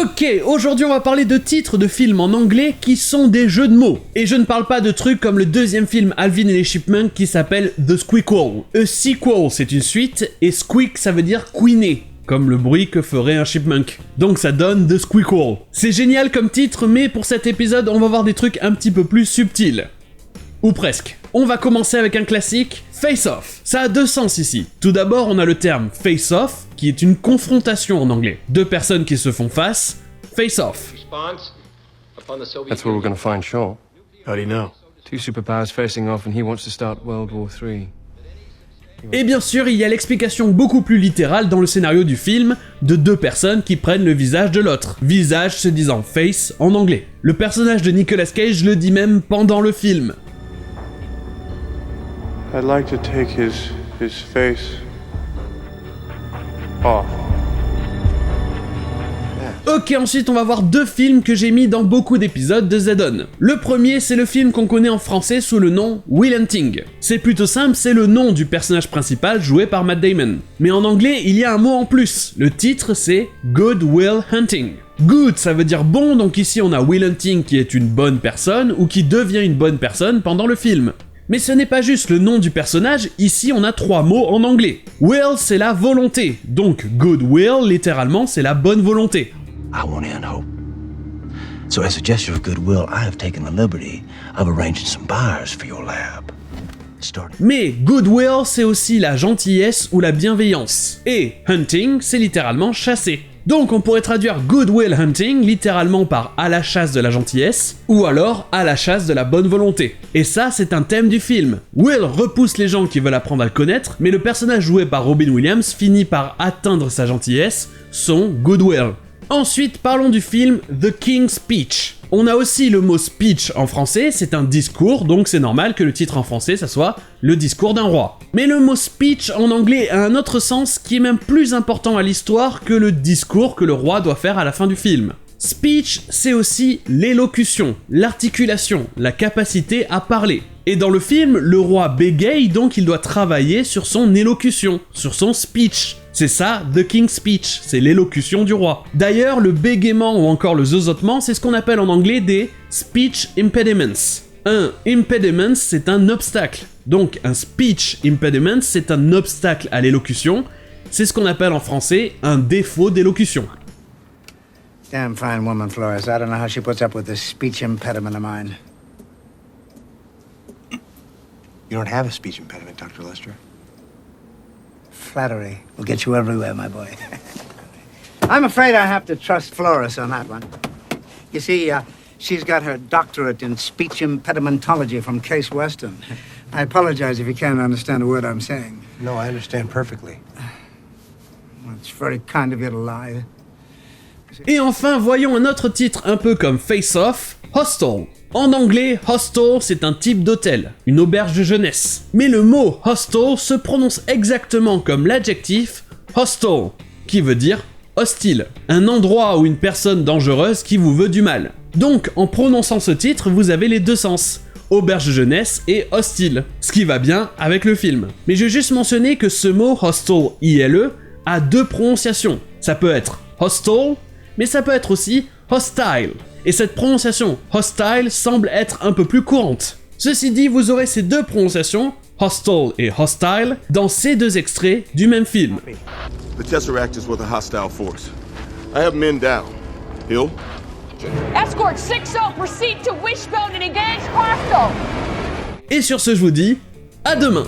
Ok, aujourd'hui on va parler de titres de films en anglais qui sont des jeux de mots. Et je ne parle pas de trucs comme le deuxième film Alvin et les Chipmunks qui s'appelle The Squeakquel. A sequel c'est une suite, et squeak ça veut dire couiner, comme le bruit que ferait un chipmunk. Donc ça donne The Squeakquel. C'est génial comme titre, mais pour cet épisode on va voir des trucs un petit peu plus subtils. Ou presque. On va commencer avec un classique, Face Off. Ça a deux sens ici. Tout d'abord, on a le terme Face Off, qui est une confrontation en anglais. Deux personnes qui se font face, Face Off. That's where we're gonna find Shaw. How do you know? Two superpowers facing off and he wants to start World War III. Et bien sûr, il y a l'explication beaucoup plus littérale dans le scénario du film de deux personnes qui prennent le visage de l'autre. Visage se disant face en anglais. Le personnage de Nicolas Cage le dit même pendant le film. I'd like to take his face off. Ok, ensuite on va voir deux films que j'ai mis dans beaucoup d'épisodes de Z-On. Le premier, c'est le film qu'on connaît en français sous le nom Will Hunting. C'est plutôt simple, c'est le nom du personnage principal joué par Matt Damon. Mais en anglais, il y a un mot en plus. Le titre, c'est Good Will Hunting. Good, ça veut dire bon, donc ici on a Will Hunting qui est une bonne personne ou qui devient une bonne personne pendant le film. Mais ce n'est pas juste le nom du personnage, ici on a trois mots en anglais. Will, c'est la volonté, donc good will, littéralement, c'est la bonne volonté. I want to end hope. So as a gesture of goodwill, I have taken the liberty of arranging some buyers for your lab. Mais goodwill, c'est aussi la gentillesse ou la bienveillance. Et hunting, c'est littéralement chasser. Donc on pourrait traduire Good Will Hunting littéralement par à la chasse de la gentillesse, ou alors à la chasse de la bonne volonté. Et ça, c'est un thème du film. Will repousse les gens qui veulent apprendre à le connaître, mais le personnage joué par Robin Williams finit par atteindre sa gentillesse, son goodwill. Ensuite, parlons du film The King's Speech. On a aussi le mot speech en français, c'est un discours, donc c'est normal que le titre en français, ça soit le discours d'un roi. Mais le mot speech en anglais a un autre sens qui est même plus important à l'histoire que le discours que le roi doit faire à la fin du film. Speech, c'est aussi l'élocution, l'articulation, la capacité à parler. Et dans le film, le roi bégaye, donc il doit travailler sur son élocution, sur son speech. C'est ça, The King's Speech, c'est l'élocution du roi. D'ailleurs, le bégaiement ou encore le zozotement, c'est ce qu'on appelle en anglais des speech impediments. Un impediment, c'est un obstacle. Donc un speech impediment, c'est un obstacle à l'élocution. C'est ce qu'on appelle en français un défaut d'élocution. Damn fine woman, Flores. I don't know how she puts up with this speech impediment of mine. You don't have a speech impediment, Dr. Lester. Flattery will get you everywhere, my boy. I'm afraid I have to trust Flores on that one. You see, she's got her doctorate in speech impedimentology from Case Western. I apologize if you can't understand a word I'm saying. No, I understand perfectly. Well, it's very kind of you to lie. Et enfin, voyons un autre titre un peu comme Face Off, Hostel. En anglais, hostel, c'est un type d'hôtel, une auberge de jeunesse. Mais le mot hostel se prononce exactement comme l'adjectif hostile, qui veut dire hostile, un endroit ou une personne dangereuse qui vous veut du mal. Donc, en prononçant ce titre, vous avez les deux sens, auberge de jeunesse et hostile, ce qui va bien avec le film. Mais je vais juste mentionner que ce mot hostel, ILE, a deux prononciations. Ça peut être hostel, mais ça peut être aussi hostile. Et cette prononciation hostile semble être un peu plus courante. Ceci dit, vous aurez ces deux prononciations, hostile et hostile, dans ces deux extraits du même film. The Tesseract is with a hostile force. I have men down. Hill? Escort 6-0, proceed to Wishbone and engage hostile. Et sur ce, je vous dis, à demain.